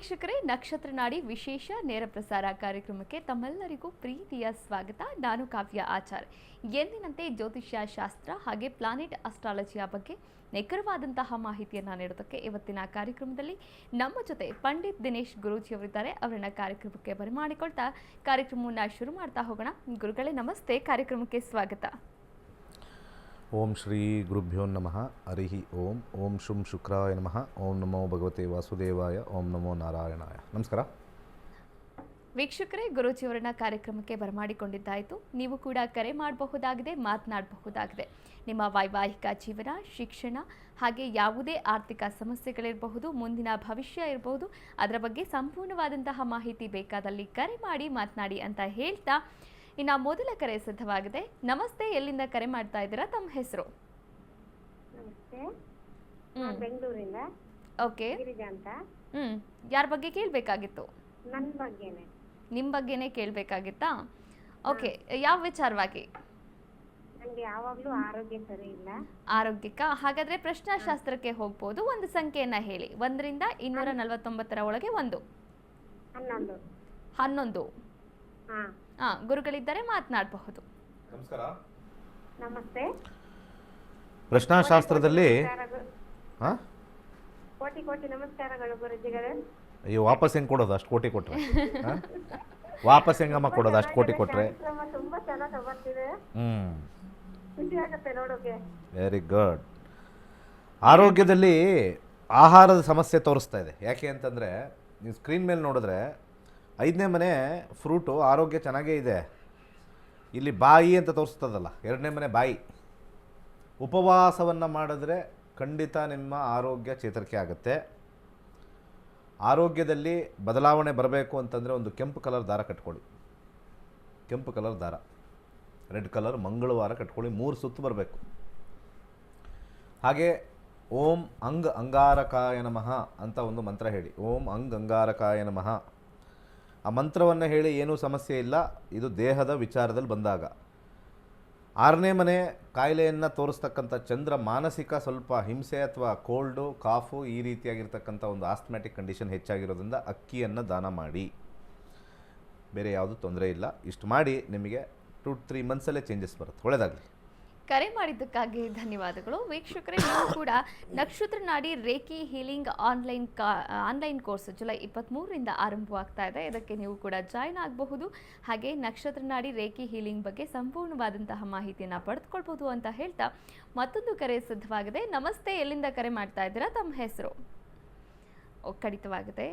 ವೀಕ್ಷಕರೇ, ನಕ್ಷತ್ರ ನಾಡಿ ವಿಶೇಷ ನೇರ ಪ್ರಸಾರ ಕಾರ್ಯಕ್ರಮಕ್ಕೆ ತಮ್ಮೆಲ್ಲರಿಗೂ ಪ್ರೀತಿಯ ಸ್ವಾಗತ. ನಾನು ಕಾವ್ಯ ಆಚಾರ್. ಎಂದಿನಂತೆ ಜ್ಯೋತಿಷ್ಯ ಶಾಸ್ತ್ರ ಹಾಗೆ ಪ್ಲಾನೆಟ್ ಅಸ್ಟ್ರಾಲಜಿಯ ಬಗ್ಗೆ ನಿಖರವಾದಂತಹ ಮಾಹಿತಿಯನ್ನು ನೀಡೋದಕ್ಕೆ ಇವತ್ತಿನ ಕಾರ್ಯಕ್ರಮದಲ್ಲಿ ನಮ್ಮ ಜೊತೆ ಪಂಡಿತ್ ದಿನೇಶ್ ಗುರೂಜಿಯವರಿದ್ದಾರೆ. ಅವರನ್ನ ಕಾರ್ಯಕ್ರಮಕ್ಕೆ ಬರಮಾಡಿಕೊಳ್ತಾ ಕಾರ್ಯಕ್ರಮವನ್ನು ಶುರು ಮಾಡ್ತಾ ಹೋಗೋಣ. ಗುರುಗಳೇ ನಮಸ್ತೆ, ಕಾರ್ಯಕ್ರಮಕ್ಕೆ ಸ್ವಾಗತ. ಓಂ ಶ್ರೀ ಗುರುಭ್ಯೋ ನಮಃ. ಹರಿ ಓಂ. ಓಂ ಶುಂ ಶುಕ್ರಾಯ ನಮಃ. ಓಂ ನಮೋ ಭಗವತೆ ವಾಸುದೇವಾಯ. ಓಂ ನಮೋ ನಾರಾಯಣಾಯ. ನಮಸ್ಕಾರ ವೀಕ್ಷಕರೇ, ಗುರೂಜಿಯವರನ್ನ ಕಾರ್ಯಕ್ರಮಕ್ಕೆ ಬರಮಾಡಿಕೊಂಡಿದ್ದಾಯಿತು. ನೀವು ಕೂಡ ಕರೆ ಮಾಡಬಹುದಾಗಿದೆ, ಮಾತನಾಡಬಹುದಾಗಿದೆ. ನಿಮ್ಮ ವೈವಾಹಿಕ ಜೀವನ, ಶಿಕ್ಷಣ ಹಾಗೆ ಯಾವುದೇ ಆರ್ಥಿಕ ಸಮಸ್ಯೆಗಳಿರಬಹುದು, ಮುಂದಿನ ಭವಿಷ್ಯ ಇರಬಹುದು, ಅದರ ಬಗ್ಗೆ ಸಂಪೂರ್ಣವಾದಂತಹ ಮಾಹಿತಿ ಬೇಕಾದಲ್ಲಿ ಕರೆ ಮಾಡಿ ಮಾತನಾಡಿ ಅಂತ ಹೇಳ್ತಾ ಇನ್ನು ಮೊದಲ ಕರೆ ಸಿದ್ಧವಾಗಿದೆ. ನಮಸ್ತೆ, ಎಲ್ಲಿಂದ ಕರೆ ಮಾಡ್ತಾ ಇದ್ದೀರಾ? ತಮ್ಮ ಹೆಸರು? ಬೆಂಗಳೂರಿಂದ. ಓಕೆ, ಗಿರಿಜಾ ಅಂತ. ಯಾರ ಬಗ್ಗೆ ಕೇಳಬೇಕಾಗಿತ್ತು? ನನ್ನ ಬಗ್ಗೆನೇ. ನಿಮ್ಮ ಬಗ್ಗೆನೇ ಕೇಳಬೇಕಾಗಿತ್ತಾ? ಓಕೆ, ಯಾವ ವಿಚಾರವಾಗಿ? ನನಗೆ ಯಾವಾಗಲೂ ಆರೋಗ್ಯ ಸರಿ ಇಲ್ಲ. ಆರೋಗ್ಯಕ್ಕ? ಹಾಗಾದ್ರೆ ಪ್ರಶ್ನಾಶಾಸ್ತ್ರಕ್ಕೆ ಹೋಗ್ಬೋದು. ಒಂದು ಸಂಖ್ಯೆಯನ್ನ ಹೇಳಿ, 1ರಿಂದ 249 ಒಳಗೆ 1. 11. 11. ಗುರುಗಳಿದ್ದಾರೆ, ಮಾತನಾಡಬಹುದು. ನಮಸ್ಕಾರ. ನಮಸ್ತೆ. ಪ್ರಶ್ನಾಶಾಸ್ತ್ರದಲ್ಲಿ ಕೋಟಿ ಕೋಟಿ ನಮಸ್ಕಾರಗಳು ಗುರುಜಿಗಳೇ. ಅಯ್ಯೋ, ವಾಪಸ್ ಹೆಂಗೆ ಕೊಡೋದು ಅಷ್ಟು ಕೋಟಿ ಕೊಟ್ಟರೆ? ವಾಪಸ್ ಹೆಂಗಮ್ಮ ಕೊಡೋದು ಅಷ್ಟು ಕೋಟಿ ಕೊಟ್ಟರೆ? ತುಂಬಾ ಚೆನ್ನಾಗಿ ಬರ್ತಿದೆ. ಖುಷಿ ಆಗುತ್ತೆ ನೋಡೋಕೆ. Very good. ಆರೋಗ್ಯದಲ್ಲಿ ಆಹಾರದ ಸಮಸ್ಯೆ ತೋರಿಸ್ತಾ ಇದೆ. ಯಾಕೆ ಅಂತಂದರೆ, ನೀವು ಸ್ಕ್ರೀನ್ ಮೇಲೆ ನೋಡಿದ್ರೆ 5ನೇ ಮನೆ ಫ್ರೂಟು ಆರೋಗ್ಯ ಚೆನ್ನಾಗೇ ಇದೆ. ಇಲ್ಲಿ ಬಾಯಿ ಅಂತ ತೋರಿಸ್ತದಲ್ಲ, 2ನೇ ಮನೆ ಬಾಯಿ. ಉಪವಾಸವನ್ನು ಮಾಡಿದ್ರೆ ಖಂಡಿತ ನಿಮ್ಮ ಆರೋಗ್ಯ ಚೇತರಿಕೆ ಆಗುತ್ತೆ. ಆರೋಗ್ಯದಲ್ಲಿ ಬದಲಾವಣೆ ಬರಬೇಕು ಅಂತಂದರೆ ಒಂದು ಕೆಂಪು ಕಲರ್ ದಾರ ಕಟ್ಕೊಳ್ಳಿ. ಕೆಂಪು ಕಲರ್ ದಾರ, ರೆಡ್ ಕಲರ್ ಮಂಗಳವಾರ ಕಟ್ಕೊಳ್ಳಿ. 3 ಸುತ್ತು ಬರಬೇಕು. ಹಾಗೆ ಓಂ ಅಂಗಾರಕಾಯ ನಮಃ ಅಂತ ಒಂದು ಮಂತ್ರ ಹೇಳಿ. ಓಂ ಅಂಗಾರಕಾಯ ನಮಃ. ಆ ಮಂತ್ರವನ್ನು ಹೇಳಿ, ಏನೂ ಸಮಸ್ಯೆ ಇಲ್ಲ. ಇದು ದೇಹದ ವಿಚಾರದಲ್ಲಿ ಬಂದಾಗ. 6ನೇ ಮನೆ ಕಾಯಿಲೆಯನ್ನು ತೋರಿಸ್ತಕ್ಕಂಥ ಚಂದ್ರ ಮಾನಸಿಕ ಸ್ವಲ್ಪ ಹಿಂಸೆ ಅಥವಾ ಕೋಲ್ಡು, ಕಾಫು ಈ ರೀತಿಯಾಗಿರ್ತಕ್ಕಂಥ ಒಂದು ಆಸ್ಥಮ್ಯಾಟಿಕ್ ಕಂಡೀಷನ್ ಹೆಚ್ಚಾಗಿರೋದ್ರಿಂದ ಅಕ್ಕಿಯನ್ನು ದಾನ ಮಾಡಿ. ಬೇರೆ ಯಾವುದೂ ತೊಂದರೆ ಇಲ್ಲ. ಇಷ್ಟು ಮಾಡಿ, ನಿಮಗೆ 2-3 ಮಂತ್ಸಲ್ಲೇ ಚೇಂಜಸ್ ಬರುತ್ತೆ. ಒಳ್ಳೆಯದಾಗಲಿ. ಕರೆ ಮಾಡಿದ್ದಕ್ಕಾಗಿ ಧನ್ಯವಾದಗಳು. ವೀಕ್ಷಕರೇ, ನೀವು ಕೂಡ ನಕ್ಷತ್ರ ನಾಡಿ reiki healing online course July 23ರಿಂದ ಆರಂಭವಾಗ್ತಾ ಇದೆ. ಇದಕ್ಕೆ ನೀವು ಕೂಡ ಜಾಯ್ನ್ ಆಗಬಹುದು. ಹಾಗೆ ನಕ್ಷತ್ರ ನಾಡಿ ರೇಖಿ ಹೀಲಿಂಗ್ ಬಗ್ಗೆ ಸಂಪೂರ್ಣವಾದಂತಹ ಮಾಹಿತಿಯನ್ನು ಪಡೆದುಕೊಳ್ಬಹುದು ಅಂತ ಹೇಳ್ತಾ ಮತ್ತೊಂದು ಕರೆ ಸಿದ್ಧವಾಗಿದೆ. ನಮಸ್ತೆ, ಎಲ್ಲಿಂದ ಕರೆ ಮಾಡ್ತಾ ಇದ್ದೀರಾ? ತಮ್ಮ ಹೆಸರು? ಕಡಿತವಾಗಿದೆ,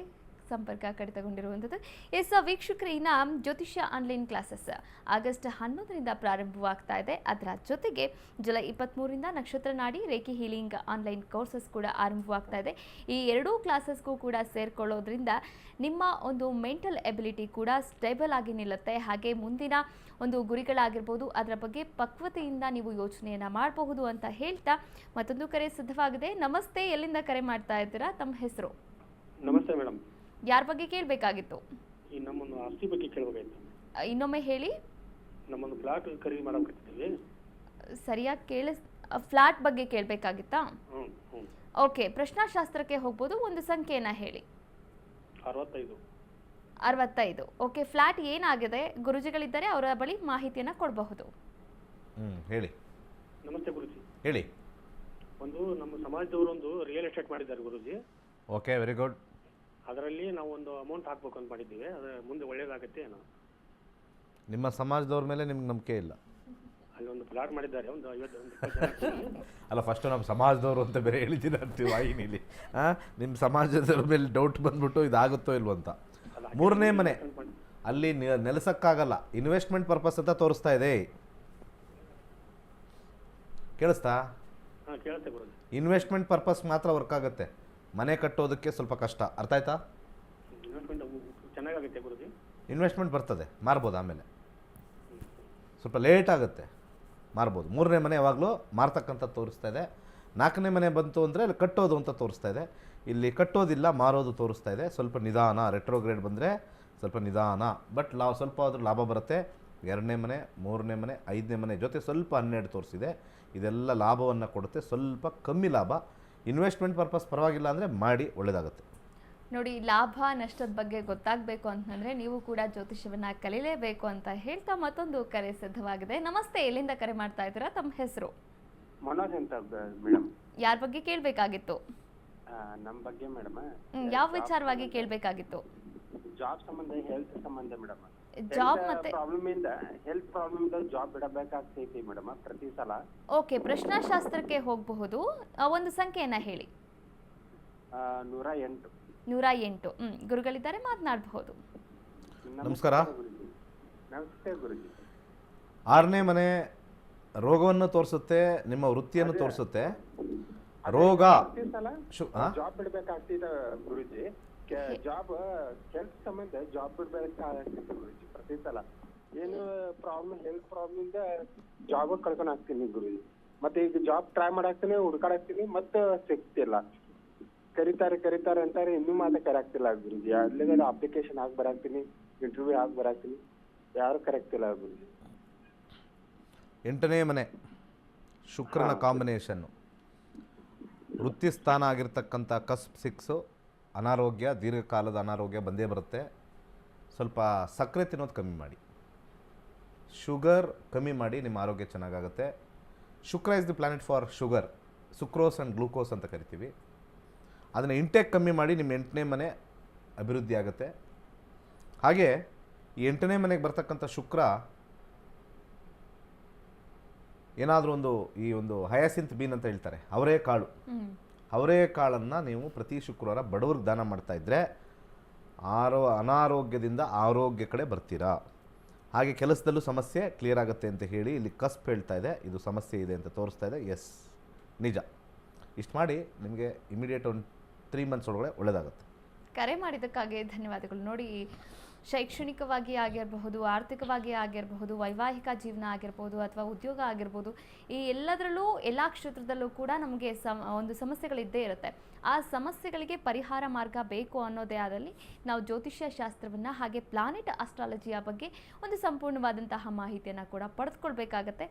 ಸಂಪರ್ಕ ಕಡಿತಗೊಂಡಿರುವಂಥದ್ದು. ವೀಕ್ಷಕರಿನ ಜ್ಯೋತಿಷ್ಯ ಆನ್ಲೈನ್ ಕ್ಲಾಸಸ್ ಆಗಸ್ಟ್ 11ರಿಂದ ಪ್ರಾರಂಭವಾಗ್ತಾ ಇದೆ. ಅದರ ಜೊತೆಗೆ ಜುಲೈ 23ರಿಂದ ನಕ್ಷತ್ರ ನಾಡಿ ರೇಖಿ ಹೀಲಿಂಗ್ ಆನ್ಲೈನ್ ಕೋರ್ಸಸ್ ಕೂಡ ಆರಂಭವಾಗ್ತಾ ಇದೆ. ಈ 2 ಕ್ಲಾಸಸ್ಗೂ ಕೂಡ ಸೇರ್ಕೊಳ್ಳೋದ್ರಿಂದ ನಿಮ್ಮ ಒಂದು ಮೆಂಟಲ್ ಎಬಿಲಿಟಿ ಕೂಡ ಸ್ಟೇಬಲ್ ಆಗಿ ನಿಲ್ಲುತ್ತೆ. ಹಾಗೆ ಮುಂದಿನ ಒಂದು ಗುರಿಗಳಾಗಿರ್ಬೋದು, ಅದರ ಬಗ್ಗೆ ಪಕ್ವತೆಯಿಂದ ನೀವು ಯೋಚನೆಯನ್ನು ಮಾಡಬಹುದು ಅಂತ ಹೇಳ್ತಾ ಮತ್ತೊಂದು ಕರೆ ಸಿದ್ಧವಾಗಿದೆ. ನಮಸ್ತೆ, ಎಲ್ಲಿಂದ ಕರೆ ಮಾಡ್ತಾ ಇದ್ದೀರಾ? ತಮ್ಮ ಹೆಸರು? ನಮಸ್ತೆ ಮೇಡಮ್. ಯಾರ ಬಗ್ಗೆ ಕೇಳಬೇಕಾಗಿತ್ತು? ಈ ನಮ್ಮೊಂದು ಆಸ್ತಿ ಬಗ್ಗೆ ಕೇಳಬೇಕಾಗಿತ್ತು. ಇನ್ನೊಮ್ಮೆ ಹೇಳಿ. ನಮ್ಮೊಂದು ಫ್ಲಾಟ್ ಖರೀದಿ ಮಾಡಬೇಕಿದ್ದೀವಿ. ಸರಿಯಾಗಿ ಫ್ಲಾಟ್ ಬಗ್ಗೆ ಕೇಳಬೇಕಾಗಿತ್ತಾ? ಓಕೆ, ಪ್ರಶ್ನಾಶಾಸ್ತ್ರಕ್ಕೆ ಹೋಗ್ಬೋದು. ಒಂದು ಸಂಖ್ಯೆಯನ್ನ ಹೇಳಿ. 65. 65. ಓಕೆ, ಫ್ಲಾಟ್ ಏನಾಗಿದೆ? ಗುರುಜಿಗಳಿದ್ದಾರೆ, ಅವರ ಬಳಿ ಮಾಹಿತಿಯನ್ನ ಕೊಡಬಹುದು. ಹೇಳಿ. ನಮಸ್ತೆ ಗುರುಜಿ. ಹೇಳಿ. ಒಂದು ನಮ್ಮ ಸಮಾಜದವರು ಒಂದು ರಿಯಲ್ ಎಸ್ಟೇಟ್ ಮಾಡಿದ್ದಾರೆ ಗುರುಜಿ. Okay, very good. ಅದರಲ್ಲಿ ನಾವು ಒಂದು ಅಮೌಂಟ್ ಹಾಕ್ಬೇಕು ಅಂತ ಮಾಡಿದ್ದೀವಿ. ಅದು ಮುಂದೆ ಒಳ್ಳೇದಾಗುತ್ತೆ ಏನೋ? ನಿಮ್ಮ ಸಮಾಜದವ್ರ ಮೇಲೆ ನಿಮ್ಗೆ ನಂಬಿಕೆ ಇಲ್ಲ? ಅಲ್ಲಿ ಒಂದು ಪ್ಲಾಟ್ ಮಾಡಿದ್ದಾರೆ, ಒಂದು 50 ಅಲ್ಲ, ಫಸ್ಟು ನಮ್ಮ ಸಮಾಜದವರು ಅಂತ ಬೇರೆ ಹೇಳಿದ್ದೀರ ಅಂತೀವಿ ವಾಹಿನಿಲಿ. ನಿಮ್ಮ ಸಮಾಜದವ್ರ ಮೇಲೆ ಡೌಟ್ ಬಂದ್ಬಿಟ್ಟು ಇದಾಗುತ್ತೋ ಇಲ್ವೋ ಅಂತ. 3ನೇ ಮನೆ ಅಲ್ಲಿ ನೆಲೆಸಕ್ಕಾಗಲ್ಲ, ಇನ್ವೆಸ್ಟ್ಮೆಂಟ್ ಪರ್ಪಸ್ ಅಂತ ತೋರಿಸ್ತಾ ಇದೆ. ಕೇಳಿಸ್ತಾ? ಕೇಳುತ್ತೆ ಗುರುಜಿ. ಇನ್ವೆಸ್ಟ್ಮೆಂಟ್ ಪರ್ಪಸ್ ಮಾತ್ರ ವರ್ಕ್ ಆಗುತ್ತೆ. ಮನೆ ಕಟ್ಟೋದಕ್ಕೆ ಸ್ವಲ್ಪ ಕಷ್ಟ. ಅರ್ಥ ಆಯ್ತಾ? ಇನ್ವೆಸ್ಟ್ಮೆಂಟ್ ಚೆನ್ನಾಗಾಗುತ್ತೆ ಗುರುಜಿ. ಇನ್ವೆಸ್ಟ್ಮೆಂಟ್ ಬರ್ತದೆ, ಮಾರ್ಬೋದು. ಆಮೇಲೆ ಸ್ವಲ್ಪ ಲೇಟ್ ಆಗುತ್ತೆ, ಮಾರ್ಬೋದು. 3ನೇ ಮನೆ ಯಾವಾಗಲೂ ಮಾರ್ತಕ್ಕಂಥ ತೋರಿಸ್ತಾ ಇದೆ. 4ನೇ ಮನೆ ಬಂತು ಅಂದರೆ ಅಲ್ಲಿ ಕಟ್ಟೋದು ಅಂತ ತೋರಿಸ್ತಾ ಇದೆ. ಇಲ್ಲಿ ಕಟ್ಟೋದಿಲ್ಲ, ಮಾರೋದು ತೋರಿಸ್ತಾ ಇದೆ. ಸ್ವಲ್ಪ ನಿಧಾನ. ರೆಟ್ರೋಗ್ರೇಡ್ ಬಂದರೆ ಸ್ವಲ್ಪ ನಿಧಾನ, ಬಟ್ ಸ್ವಲ್ಪ ಆದರೂ ಲಾಭ ಬರುತ್ತೆ. 2ನೇ ಮನೆ, 3ನೇ ಮನೆ, 5ನೇ ಮನೆ ಜೊತೆ ಸ್ವಲ್ಪ 12 ತೋರಿಸಿದೆ. ಇದೆಲ್ಲ ಲಾಭವನ್ನು ಕೊಡುತ್ತೆ. ಸ್ವಲ್ಪ ಕಮ್ಮಿ ಲಾಭ. ಇನ್ವೆಸ್ಟ್ಮೆಂಟ್ ಪರ್ಪಸ್ ಪರವಾಗಿಲ್ಲ ಅಂದರೆ ಮಾಡಿ, ಒಳ್ಳೆಯದಾಗುತ್ತೆ. ನೋಡಿ, ಲಾಭ ನಷ್ಟದ ಬಗ್ಗೆ ಗೊತ್ತಾಗಬೇಕು ಅಂತಂದ್ರೆ ನೀವು ಕೂಡ ಜ್ಯೋತಿಷ್ಯವನ್ನ ಕಲೀಲೇಬೇಕು ಅಂತ ಹೇಳ್ತಾ ಮತ್ತೊಂದು ಕರೆ ಸಿದ್ಧವಾಗಿದೆ. ನಮಸ್ತೆ, ಎಲ್ಲಿಂದ ಕರೆ ಮಾಡ್ತಾ ಇದ್ದೀರಾ? ತಮ್ಮ ಹೆಸರು? ಮನೋಜ್ ಅಂತ ಮೇಡಮ್. ಯಾರ ಬಗ್ಗೆ ಕೇಳಬೇಕಾಗಿತ್ತು? ನಮ್ಮ ಬಗ್ಗೆ ಮೇಡಮ್. ಯಾವ ವಿಚಾರವಾಗಿ ಕೇಳಬೇಕಾಗಿತ್ತು? ಜಾಬ್ ಸಂಬಂಧ, ಹೆಲ್ತ್ ಸಂಬಂಧ ಮೇಡಮ್. ಜಾಬ್ ಮತ್ತೆ ಹೆಲ್ತ್ ಪ್ರಾಬ್ಲಮ್ ಇಂದ ಜಾಬ್ ಬಿಡಬೇಕಾಗ್ತೈತಿ ಮೇಡಮ್ ಪ್ರತಿ ಸಲ. ಓಕೆ, ಪ್ರಶ್ನಾಶಾಸ್ತ್ರಕ್ಕೆ ಹೋಗಬಹುದು. ಒಂದು ಸಂಖ್ಯೆಯನ್ನ ಹೇಳಿ. 108. 108. ಗುರುಗಳಿದ್ದಾರೆ, ಮಾತನಾಡಬಹುದು. ನಮಸ್ಕಾರ. ನಮಸ್ತೆ ಗುರುಜಿ. 6ನೇ ಮನೆ ರೋಗವನ್ನು ತೋರಿಸುತ್ತೆ, ನಿಮ್ಮ ವೃತ್ತಿಯನ್ನು ತೋರಿಸುತ್ತೆ. ರೋಗ ಪ್ರತಿ ಸಲ ಜಾಬ್ ಬಿಡಬೇಕಾಗ್ತಿದ ಗುರುಜಿ. ಜಾಬ್ ಹೆಲ್ತ್ ಸಂಬಂಧ ಜಾಬ್ ಬಿಡ್ಬೇಕಾಗ್ತಿತ್ತು ಗುರುಜಿ ಪ್ರತಿ ಸಲ. ಏನು ಪ್ರಾಬ್ಲಮ್, ಹೆಲ್ತ್ ಪ್ರಾಬ್ಲಮ್ ಇಂದ ಜಾಬ್ ಕಳ್ಕೊಂಡು ಹಾಕ್ತೀನಿ ಗುರುಜಿ. ಮತ್ತೆ ಈಗ ಜಾಬ್ ಟ್ರೈ ಮಾಡಾಕ್ತೀನಿ, ಹುಡುಕಾಡಾಕ್ತೀನಿ, ಮತ್ತೆ ಸಿಗ್ತಿಲ್ಲ. ಕರೀತಾರೆ ಅಂತಾರೆ, ಇನ್ನೂ ಮಾತ್ರ ಕರೆಕ್ಟಿಲ್ಲ ಗುರುಜಿ. ಅಲ್ಲಿಂದ ಅಪ್ಲಿಕೇಶನ್ ಹಾಕಿ ಬರಾಕ್ತೀನಿ, ಇಂಟರ್ವ್ಯೂ ಹಾಕಿ ಬರಾಕ್ತೀನಿ, ಯಾರು ಕರೆಕ್ಟಿಲ್ಲ ಗುರುಜಿ. 8ನೇ ಮನೆ ಶುಕ್ರನ ಕಾಂಬಿನೇಷನ್ನು, ವೃತ್ತಿ ಸ್ಥಾನ ಆಗಿರ್ತಕ್ಕಂಥ ಕಸ್ಬ್ 6. ಅನಾರೋಗ್ಯ, ದೀರ್ಘಕಾಲದ ಅನಾರೋಗ್ಯ ಬಂದೇ ಬರುತ್ತೆ. ಸ್ವಲ್ಪ ಸಕ್ಕರೆ ತಿನ್ನೋದು ಕಮ್ಮಿ ಮಾಡಿ, ಶುಗರ್ ಕಮ್ಮಿ ಮಾಡಿ, ನಿಮ್ಮ ಆರೋಗ್ಯ ಚೆನ್ನಾಗಾಗುತ್ತೆ. Shukra is the planet for sugar, sucrose and glucose ಅಂತ ಕರಿತೀವಿ. ಅದನ್ನು ಇಂಟೇಕ್ ಕಮ್ಮಿ ಮಾಡಿ, ನಿಮ್ಮ 8ನೇ ಮನೆ ಅಭಿವೃದ್ಧಿ ಆಗುತ್ತೆ. ಹಾಗೆ ಈ 8ನೇ ಮನೆಗೆ ಬರ್ತಕ್ಕಂಥ ಶುಕ್ರ ಏನಾದರೂ ಈ ಒಂದು ಹಯಾಸಿಂತ್ ಬೀನ್ ಅಂತ ಹೇಳ್ತಾರೆ, ಅವರೇ ಕಾಳನ್ನು ನೀವು ಪ್ರತಿ ಶುಕ್ರವಾರ ಬಡವ್ರಿಗೆ ದಾನ ಮಾಡ್ತಾ ಇದ್ದರೆ ಅನಾರೋಗ್ಯದಿಂದ ಆರೋಗ್ಯ ಕಡೆ ಬರ್ತೀರಾ. ಹಾಗೆ ಕೆಲಸದಲ್ಲೂ ಸಮಸ್ಯೆ ಕ್ಲಿಯರ್ ಆಗುತ್ತೆ ಅಂತ ಹೇಳಿ ಇಲ್ಲಿ ಕಸ್ಪ್ ಹೇಳ್ತಾ ಇದೆ. ಇದು ಸಮಸ್ಯೆ ಇದೆ ಅಂತ ತೋರಿಸ್ತಾ ಇದೆ. ಎಸ್, ನಿಜ. ಇಷ್ಟು ಮಾಡಿ ನಿಮಗೆ ಇಮಿಡಿಯೇಟ್ ಒಂದು 3 ಮಂತ್ಸ್ ಒಳಗಡೆ ಒಳ್ಳೆಯದಾಗುತ್ತೆ. ಕರೆ ಮಾಡಿದ್ದಕ್ಕಾಗಿ ಧನ್ಯವಾದಗಳು. ನೋಡಿ, ಶೈಕ್ಷಣಿಕವಾಗಿ ಆಗಿರಬಹುದು, ಆರ್ಥಿಕವಾಗಿ ಆಗಿರಬಹುದು, ವೈವಾಹಿಕ ಜೀವನ ಆಗಿರ್ಬೋದು, ಅಥವಾ ಉದ್ಯೋಗ ಆಗಿರ್ಬೋದು, ಈ ಎಲ್ಲದರಲ್ಲೂ ಎಲ್ಲ ಕ್ಷೇತ್ರದಲ್ಲೂ ಕೂಡ ನಮಗೆ ಒಂದು ಸಮಸ್ಯೆಗಳಿದ್ದೇ ಇರುತ್ತೆ. ಆ ಸಮಸ್ಯೆಗಳಿಗೆ ಪರಿಹಾರ ಮಾರ್ಗ ಬೇಕು ಅನ್ನೋದೇ ಆದಲ್ಲಿ ನಾವು ಜ್ಯೋತಿಷ್ಯ ಶಾಸ್ತ್ರವನ್ನು ಹಾಗೆ ಪ್ಲಾನೆಟ್ ಅಸ್ಟ್ರಾಲಜಿಯ ಬಗ್ಗೆ ಒಂದು ಸಂಪೂರ್ಣವಾದಂತಹ ಮಾಹಿತಿಯನ್ನು ಕೂಡ ಪಡೆದುಕೊಳ್ಬೇಕಾಗತ್ತೆ.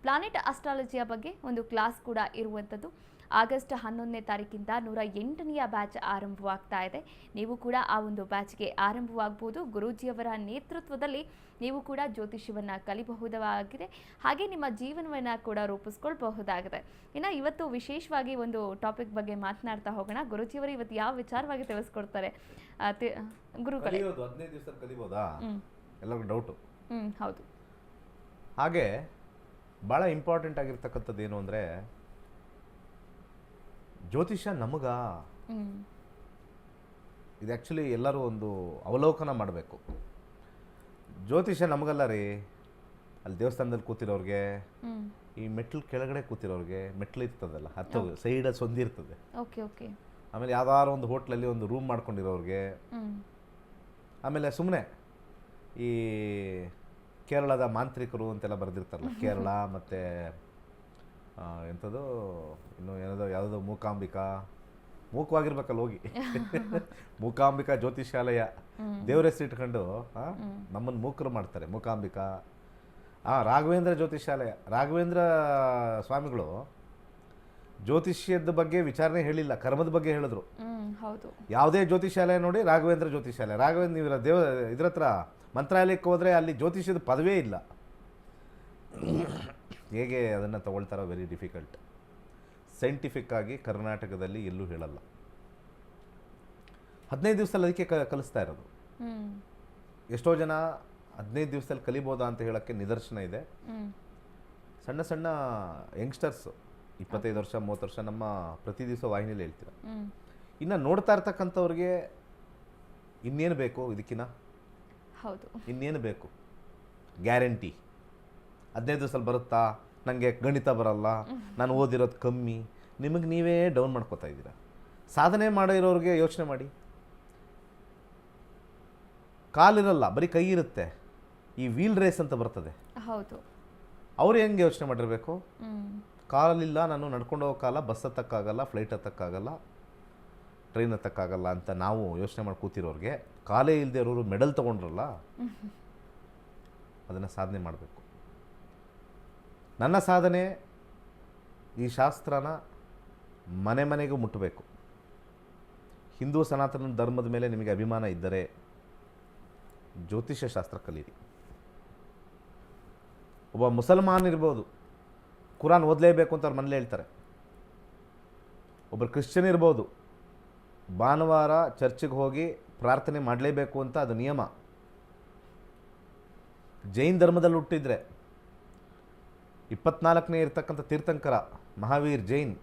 ಪ್ಲಾನೆಟ್ ಅಸ್ಟ್ರಾಲಜಿಯ ಬಗ್ಗೆ ಒಂದು ಕ್ಲಾಸ್ ಕೂಡ ಇರುವಂಥದ್ದು. ಆಗಸ್ಟ್ 11ನೇ ತಾರೀಕಿಂದ 108ನೆಯ ಬ್ಯಾಚ್ ಆರಂಭವಾಗ್ತಾ ಇದೆ. ನೀವು ಕೂಡ ಆ ಒಂದು ಬ್ಯಾಚ್ಗೆ ಆರಂಭವಾಗ್ಬೋದು. ಗುರೂಜಿಯವರ ನೇತೃತ್ವದಲ್ಲಿ ನೀವು ಕೂಡ ಜ್ಯೋತಿಷ್ಯವನ್ನು ಕಲಿಬಹುದಾಗಿದೆ, ಹಾಗೆ ನಿಮ್ಮ ಜೀವನವನ್ನು ಕೂಡ ರೂಪಿಸ್ಕೊಳ್ಬಹುದಾಗಿದೆ. ಇನ್ನು ಇವತ್ತು ವಿಶೇಷವಾಗಿ ಒಂದು ಟಾಪಿಕ್ ಬಗ್ಗೆ ಮಾತನಾಡ್ತಾ ಹೋಗೋಣ. ಗುರೂಜಿಯವರು ಇವತ್ತು ಯಾವ ವಿಚಾರವಾಗಿ ತಿಳಿಸ್ಕೊಡ್ತಾರೆ ಗುರುಗಳೇ? 15 ದಿವಸ ಕಲಿಬೋದಾ? ಎಲ್ಲರಿಗೂ ಡೌಟು. ಹೌದು. ಹಾಗೆ ಭಾಳ ಇಂಪಾರ್ಟೆಂಟ್ ಆಗಿರ್ತಕ್ಕಂಥದ್ದು ಏನು ಅಂದರೆ, ಜ್ಯೋತಿಷ್ಯ ನಮಗ ಇದು ಆ್ಯಕ್ಚುಲಿ ಎಲ್ಲರೂ ಒಂದು ಅವಲೋಕನ ಮಾಡಬೇಕು. ಜ್ಯೋತಿಷ್ಯ ನಮಗಲ್ಲ ರೀ, ಅಲ್ಲಿ ದೇವಸ್ಥಾನದಲ್ಲಿ ಕೂತಿರೋರಿಗೆ, ಈ ಮೆಟ್ಲು ಕೆಳಗಡೆ ಕೂತಿರೋರಿಗೆ, ಮೆಟ್ಲು ಇರ್ತದಲ್ಲ ಹತ್ತು ಸೈಡಲ್ಲಿ ಸೊಂದಿರ್ತದೆ, ಆಮೇಲೆ ಯಾವ್ದಾದ್ರು ಒಂದು ಹೋಟ್ಲಲ್ಲಿ ಒಂದು ರೂಮ್ ಮಾಡ್ಕೊಂಡಿರೋರಿಗೆ, ಆಮೇಲೆ ಸುಮ್ಮನೆ ಈ ಕೇರಳದ ಮಾಂತ್ರಿಕರು ಅಂತೆಲ್ಲ ಬರೆದಿರ್ತಾರಲ್ಲ, ಕೇರಳ ಮತ್ತು ಎಂಥದ್ದು ಇನ್ನು ಯಾವುದೋ ಮೂಕವಾಗಿರ್ಬೇಕಲ್ಲ ಹೋಗಿ ಮೂಕಾಂಬಿಕಾ ಜ್ಯೋತಿಷಾಲಯ ದೇವ್ರ ಹೆಸರು ಇಟ್ಕೊಂಡು ನಮ್ಮನ್ನು ಮೂಕರು ಮಾಡ್ತಾರೆ. ಮೂಕಾಂಬಿಕಾ, ರಾಘವೇಂದ್ರ ಜ್ಯೋತಿಷಾಲಯ, ರಾಘವೇಂದ್ರ ಸ್ವಾಮಿಗಳು ಜ್ಯೋತಿಷ್ಯದ ಬಗ್ಗೆ ವಿಚಾರಣೆ ಹೇಳಿಲ್ಲ, ಕರ್ಮದ ಬಗ್ಗೆ ಹೇಳಿದ್ರು. ಯಾವುದೇ ಜ್ಯೋತಿಷಾಲಯ ನೋಡಿ, ರಾಘವೇಂದ್ರ ಜ್ಯೋತಿಷಾಲಯ, ರಾಘವೇಂದ್ರ ಇವರ ಇದ್ರ ಹತ್ರ ಮಂತ್ರಾಲಯಕ್ಕೆ ಹೋದರೆ ಅಲ್ಲಿ ಜ್ಯೋತಿಷ್ಯದ ಪದವೇ ಇಲ್ಲ. ಹೇಗೆ ಅದನ್ನು ತಗೊಳ್ತಾರೋ ವೆರಿ ಡಿಫಿಕಲ್ಟ್. ಸೈಂಟಿಫಿಕ್ ಆಗಿ ಕರ್ನಾಟಕದಲ್ಲಿ ಎಲ್ಲೂ ಹೇಳಲ್ಲ. 15 ದಿವಸದಲ್ಲಿ ಅದಕ್ಕೆ ಕಲಿಸ್ತಾ ಇರೋದು. ಎಷ್ಟೋ ಜನ 15 ದಿವಸದಲ್ಲಿ ಕಲಿಬೋದಾ ಅಂತ ಹೇಳೋಕ್ಕೆ ನಿದರ್ಶನ ಇದೆ. ಸಣ್ಣ ಸಣ್ಣ ಯಂಗ್ಸ್ಟರ್ಸ್ 25 ವರ್ಷ 30 ವರ್ಷ ನಮ್ಮ ಪ್ರತಿ ದಿವಸ ವಾಹಿನಿಯಲ್ಲಿ ಹೇಳ್ತೀರ. ಇನ್ನು ನೋಡ್ತಾ ಇರ್ತಕ್ಕಂಥವ್ರಿಗೆ ಇನ್ನೇನು ಬೇಕು ಇದಕ್ಕಿನ್ನ? ಇನ್ನೇನು ಬೇಕು? ಗ್ಯಾರಂಟಿ 15 ದಿವಸದಲ್ಲಿ ಬರುತ್ತಾ? ನನಗೆ ಗಣಿತ ಬರಲ್ಲ, ನಾನು ಓದಿರೋದು ಕಮ್ಮಿ, ನಿಮಗೆ ನೀವೇ ಡೌನ್ ಮಾಡ್ಕೋತಾ ಇದ್ದೀರಾ. ಸಾಧನೆ ಮಾಡಿರೋರಿಗೆ ಯೋಚನೆ ಮಾಡಿ. ಕಾಲಿರಲ್ಲ, ಬರೀ ಕೈ ಇರುತ್ತೆ. ಈ ವೀಲ್ ರೇಸ್ ಅಂತ ಬರ್ತದೆ, ಅವ್ರು ಹೆಂಗೆ ಯೋಚನೆ ಮಾಡಿರಬೇಕು? ಕಾಲಿಲ್ಲ, ನಾನು ನಡ್ಕೊಂಡು ಹೋಗೋ ಕಾಲ, ಬಸ್ ಹತ್ತಕ್ಕಾಗಲ್ಲ, ಫ್ಲೈಟ್ ಹತ್ತಕ್ಕಾಗಲ್ಲ, ಟ್ರೈನ್ ಹತ್ತಕ್ಕಾಗಲ್ಲ ಅಂತ ನಾವು ಯೋಚನೆ ಮಾಡಿ ಕೂತಿರೋರಿಗೆ, ಕಾಲೇ ಇಲ್ಲದೆ ಇರೋರು ಮೆಡಲ್ ತೊಗೊಂಡ್ರಲ್ಲ, ಅದನ್ನು ಸಾಧನೆ ಮಾಡಬೇಕು. ನನ್ನ ಸಾಧನೆ ಈ ಶಾಸ್ತ್ರನ ಮನೆ ಮನೆಗೂ ಮುಟ್ಟಬೇಕು. ಹಿಂದೂ ಸನಾತನ ಧರ್ಮದ ಮೇಲೆ ನಿಮಗೆ ಅಭಿಮಾನ ಇದ್ದರೆ ಜ್ಯೋತಿಷ್ಯ ಶಾಸ್ತ್ರ ಕಲೀರಿ. ಒಬ್ಬ ಮುಸಲ್ಮಾನ್ ಇರ್ಬೋದು, ಕುರಾನ್ ಓದಲೇಬೇಕು ಅಂತ ಅವ್ರ ಮನೇಲಿ ಹೇಳ್ತಾರೆ. ಒಬ್ಬರು ಕ್ರಿಶ್ಚಿಯನ್ ಇರ್ಬೋದು, ಭಾನುವಾರ ಚರ್ಚಿಗೆ ಹೋಗಿ ಪ್ರಾರ್ಥನೆ ಮಾಡಲೇಬೇಕು ಅಂತ ಅದು ನಿಯಮ. ಜೈನ್ ಧರ್ಮದಲ್ಲಿ ಹುಟ್ಟಿದ್ರೆ 24ನೇ ಇರ್ತಕ್ಕಂಥ ತೀರ್ಥಂಕರ ಮಹಾವೀರ್ ಜೈನ್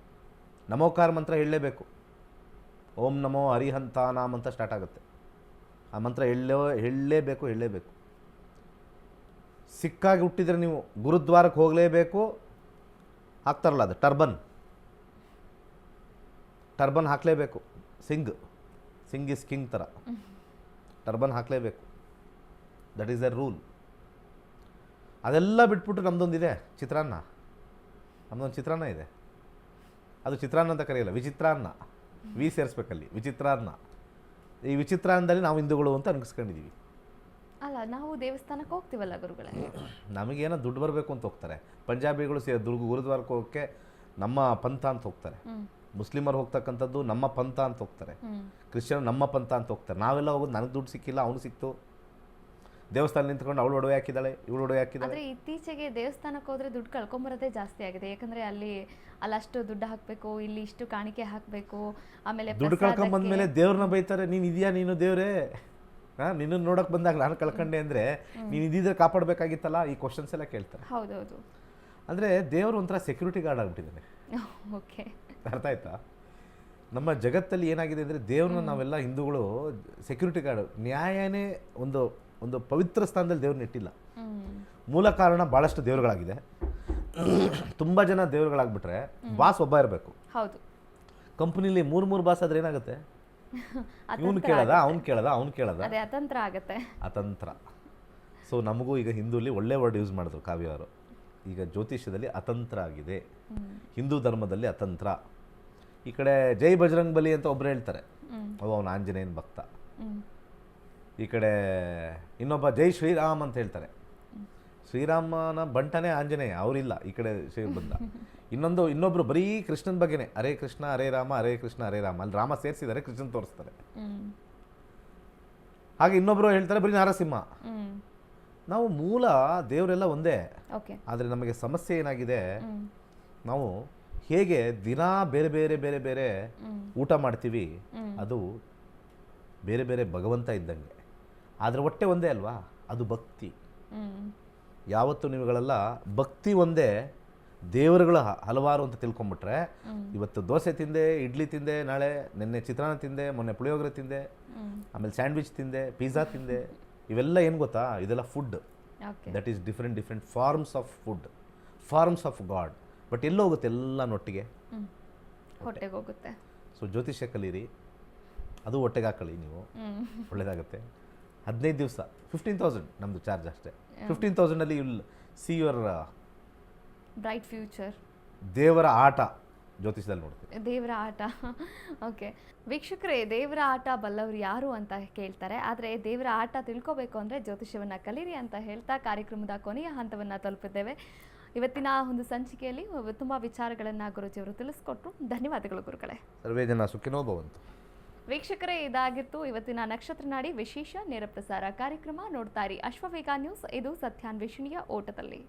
ನಮೋಕಾರ ಮಂತ್ರ ಹೇಳಲೇಬೇಕು. ಓಂ ನಮೋ ಹರಿಹಂತಾನಾಮ್ ಅಂತ ಸ್ಟಾರ್ಟ್ ಆಗುತ್ತೆ. ಆ ಮಂತ್ರ ಹೇಳಲೇಬೇಕು. ಸಿಕ್ಕಾಗಿ ಹುಟ್ಟಿದರೆ ನೀವು ಗುರುದ್ವಾರಕ್ಕೆ ಹೋಗಲೇಬೇಕು. ಹಾಕ್ತಾರಲ್ಲ ಅದು ಟರ್ಬನ್ ಹಾಕಲೇಬೇಕು. ಸಿಂಗ್ ಇಸ್ ಕಿಂಗ್ ಥರ ಟರ್ಬನ್ ಹಾಕಲೇಬೇಕು. That is the rule. ಅದೆಲ್ಲ ಬಿಟ್ಬಿಟ್ಟು ನಮ್ಮದೊಂದಿದೆ ಚಿತ್ರಾನ್ನ. ನಮ್ಮದೊಂದು ಚಿತ್ರಾನ್ನ ಇದೆ. ಅದು ಚಿತ್ರಾನ್ನ ಅಂತ ಕರೆಯಲ್ಲ, ವಿಚಿತ್ರಾನ್ನ. ವಿ ಸೇರಿಸ್ಬೇಕಲ್ಲಿ, ವಿಚಿತ್ರಾನ್ನ. ಈ ವಿಚಿತ್ರಾನ್ನದಲ್ಲಿ ನಾವು ಹಿಂದೂಗಳು ಅಂತ ಅನ್ಸ್ಕೊಂಡಿದ್ದೀವಿ. ಅಲ್ಲ, ನಾವು ದೇವಸ್ಥಾನಕ್ಕೆ ಹೋಗ್ತೀವಲ್ಲ ಗುರುಗಳೇ. ನಮಗೇನೋ ದುಡ್ಡು ಬರಬೇಕು ಅಂತ ಹೋಗ್ತಾರೆ. ಪಂಜಾಬಿಗಳು ಗುರುದ್ವಾರಕ್ಕೆ ಹೋಗೋಕ್ಕೆ ನಮ್ಮ ಪಂಥ ಅಂತ ಹೋಗ್ತಾರೆ. ಮುಸ್ಲಿಮರು ಹೋಗ್ತಕ್ಕಂಥದ್ದು ನಮ್ಮ ಪಂಥ ಅಂತ ಹೋಗ್ತಾರೆ. ಕ್ರಿಶ್ಚಿಯನ್ ನಮ್ಮ ಪಂಥ ಅಂತ ಹೋಗ್ತಾರೆ. ನಾವೆಲ್ಲ ಹೋಗೋದು ನನಗೆ ದುಡ್ಡು ಸಿಕ್ಕಿಲ್ಲ, ಅವನು ಸಿಕ್ತು. ದೇವಸ್ಥಾನ ನಿಂತ್ಕೊಂಡು ಅವಳು ಒಡವೆ ಹಾಕಿದ್ದಾಳೆ, ಇವಳು ಒಡವೆ ಹಾಕಿದ್ದಾಳೆ. ಆದರೆ ಇತ್ತೀಚೆಗೆ ದೇವಸ್ಥಾನಕ್ಕೆ ಹೋದರೆ ದುಡ್ಡು ಕಳ್ಕೊಂಬರೋದೇ ಜಾಸ್ತಿ ಆಗಿದೆ. ಯಾಕಂದರೆ ಅಷ್ಟು ದುಡ್ಡು ಹಾಕಬೇಕು, ಇಲ್ಲಿ ಇಷ್ಟು ಕಾಣಿಕೆ ಹಾಕಬೇಕು, ಆಮೇಲೆ ದುಡ್ಡು ಕಳ್ಕೊಂಬಂದ್ಮೇಲೆ ದೇವ್ರನ್ನ ಬೈತಾರೆ. ನೀನು ಇದೆಯಾ, ನೀನು ದೇವ್ರೇ, ನಿನ್ನನ್ನು ನೋಡೋಕೆ ಬಂದಾಗ ನಾನು ಕಳ್ಕೊಂಡೆ ಅಂದರೆ ನೀನು ಇದ್ದಿದ್ರೆ ಕಾಪಾಡಬೇಕಾಗಿತ್ತಲ್ಲ. ಈ ಕ್ವಶನ್ಸ್ ಎಲ್ಲ ಕೇಳ್ತಾರೆ. ಹೌದೌದು. ಅಂದರೆ ದೇವರು ಒಂಥರ ಸೆಕ್ಯೂರಿಟಿ ಗಾರ್ಡ್ ಆಗಿಬಿಟ್ಟಿದ್ದಾನೆ. ಓಕೆ, ಅರ್ಥ ಆಯ್ತಾ? ನಮ್ಮ ಜಗತ್ತಲ್ಲಿ ಏನಾಗಿದೆ ಅಂದರೆ ದೇವ್ರನ್ನ ನಾವೆಲ್ಲ ಹಿಂದೂಗಳು ಸೆಕ್ಯೂರಿಟಿ ಗಾರ್ಡ್. ನ್ಯಾಯನೇ ಒಂದು ಪವಿತ್ರ ಸ್ಥಾನದಲ್ಲಿ ದೇವ್ರನ್ನ ಇಟ್ಟಿಲ್ಲ. ಮೂಲ ಕಾರಣ ಭಾಳಷ್ಟು ದೇವರುಗಳಾಗಿದೆ. ತುಂಬ ಜನ ದೇವರುಗಳಾಗ್ಬಿಟ್ರೆ ಬಾಸ್ ಒಬ್ಬ ಇರಬೇಕು. ಹೌದು. ಕಂಪ್ನಿಲಿ ಮೂರು ಬಾಸ್ ಆದ್ರೆ ಏನಾಗುತ್ತೆ? ಇವನು ಕೇಳದ, ಅವ್ನು ಕೇಳದ, ಅದೇ ಅತಂತ್ರ ಆಗುತ್ತೆ. ಅತಂತ್ರ. ಸೊ ನಮಗೂ ಈಗ ಹಿಂದೂಲಿ ಒಳ್ಳೆ ವರ್ಡ್ ಯೂಸ್ ಮಾಡಿದ್ರು ಕಾವ್ಯ ಅವರು. ಈಗ ಜ್ಯೋತಿಷ್ಯದಲ್ಲಿ ಅತಂತ್ರ ಆಗಿದೆ, ಹಿಂದೂ ಧರ್ಮದಲ್ಲಿ ಅತಂತ್ರ. ಈ ಕಡೆ ಜೈ ಬಜರಂಗ್ ಬಲಿ ಅಂತ ಒಬ್ರು ಹೇಳ್ತಾರೆ, ಅವನು ಆಂಜನೇಯನ ಭಕ್ತ. ಈ ಕಡೆ ಇನ್ನೊಬ್ಬ ಜೈ ಶ್ರೀರಾಮ್ ಅಂತ ಹೇಳ್ತಾರೆ. ಶ್ರೀರಾಮನ ಬಂಟನೇ ಆಂಜನೇಯ, ಅವರಿಲ್ಲ ಈ ಕಡೆ ಶ್ರೀ ಬಂದ. ಇನ್ನೊಬ್ರು ಬರೀ ಕೃಷ್ಣನ ಬಗ್ಗೆನೇ, ಹರೇ ಕೃಷ್ಣ ಹರೇ ರಾಮ, ಹರೇ ಕೃಷ್ಣ ಹರೇ ರಾಮ. ಅಲ್ಲಿ ರಾಮ ಸೇರಿಸಿದ್ದಾರೆ, ಕೃಷ್ಣನ್ ತೋರಿಸ್ತಾರೆ. ಹಾಗೆ ಇನ್ನೊಬ್ರು ಹೇಳ್ತಾರೆ ಬರೀ ನರಸಿಂಹ. ನಾವು ಮೂಲ ದೇವರೆಲ್ಲ ಒಂದೇ. ಆದರೆ ನಮಗೆ ಸಮಸ್ಯೆ ಏನಾಗಿದೆ, ನಾವು ಹೇಗೆ ದಿನಾ ಬೇರೆ ಬೇರೆ ಬೇರೆ ಬೇರೆ ಊಟ ಮಾಡ್ತೀವಿ, ಅದು ಬೇರೆ ಬೇರೆ ಭಗವಂತ ಇದ್ದಂಗೆ. ಆದರೆ ಹೊಟ್ಟೆ ಒಂದೇ ಅಲ್ವಾ, ಅದು ಭಕ್ತಿ. ಯಾವತ್ತು ನೀವುಗಳೆಲ್ಲ ಭಕ್ತಿ ಒಂದೇ, ದೇವರುಗಳ ಹಲವಾರು ಅಂತ ತಿಳ್ಕೊಂಬಿಟ್ರೆ, ಇವತ್ತು ದೋಸೆ ತಿಂದೆ, ಇಡ್ಲಿ ತಿಂದೆ, ನಾಳೆ ನಿನ್ನೆ ಚಿತ್ರಾನ್ನ ತಿಂದೆ, ಮೊನ್ನೆ ಪುಳಿಯೋಗರೆ ತಿಂದೆ, ಆಮೇಲೆ ಸ್ಯಾಂಡ್ವಿಚ್ ತಿಂದೆ, ಪಿಜ್ಜಾ ತಿಂದೆ, ಇವೆಲ್ಲ ಏನು ಗೊತ್ತಾ, ಇದೆಲ್ಲ food. That is different forms of food, forms of God. But ಎಲ್ಲೋ ಹೋಗುತ್ತೆ ಎಲ್ಲ ಒಟ್ಟಿಗೆ, ಹೊಟ್ಟೆಗೆ ಹೋಗುತ್ತೆ. ಸೊ ಜ್ಯೋತಿಷ್ಯ ಕಲೀರಿ, ಅದು ಹೊಟ್ಟೆಗೆ ಹಾಕೊಳ್ಳಿ ನೀವು, ಒಳ್ಳೇದಾಗುತ್ತೆ. 15 ದಿವಸ 15,000 ನಮ್ಮದು ಚಾರ್ಜ್ ಅಷ್ಟೇ. 15,000ಅಲ್ಲಿ you will see your bright future. ದೇವರ ಆಟ ಜ್ಯೋತಿಷದಲ್ಲಿ ನೋಡ್ತೀವಿ. ದೇವರ ಆಟ. ಓಕೆ ವೀಕ್ಷಕರೇ, ದೇವರ ಆಟ ಬಲ್ಲವರು ಯಾರು ಅಂತ ಕೇಳ್ತಾರೆ. ಆದರೆ ದೇವರ ಆಟ ತಿಳ್ಕೋಬೇಕು ಅಂದರೆ ಜ್ಯೋತಿಷ್ಯವನ್ನು ಕಲೀರಿ ಅಂತ ಹೇಳ್ತಾ ಕಾರ್ಯಕ್ರಮದ ಕೊನೆಯ ಹಂತವನ್ನು ತಲುಪಿದ್ದೇವೆ. ಇವತ್ತಿನ ಒಂದು ಸಂಚಿಕೆಯಲ್ಲಿ ತುಂಬ ವಿಚಾರಗಳನ್ನು ಗುರುಜಿಯವರು ತಿಳಿಸ್ಕೊಟ್ರು. ಧನ್ಯವಾದಗಳು ಗುರುಗಳೇ. ಸರ್ವೇ ಜನ ಸುಖಿನೋ ಭವಂತು. ವೀಕ್ಷಕರೇ, ಇದಾಗಿತ್ತು ಇವತ್ತಿನ ನಕ್ಷತ್ರ ನಾಡಿ ವಿಶೇಷ ನೇರ ಪ್ರಸಾರ ಕಾರ್ಯಕ್ರಮ. ನೋಡ್ತಾ ಇರಿ ಅಶ್ವವೇಗ ನ್ಯೂಸ್. ಇದು ಸತ್ಯಾನ್ವೇಷಣೆಯ ಓಟದಲ್ಲಿ.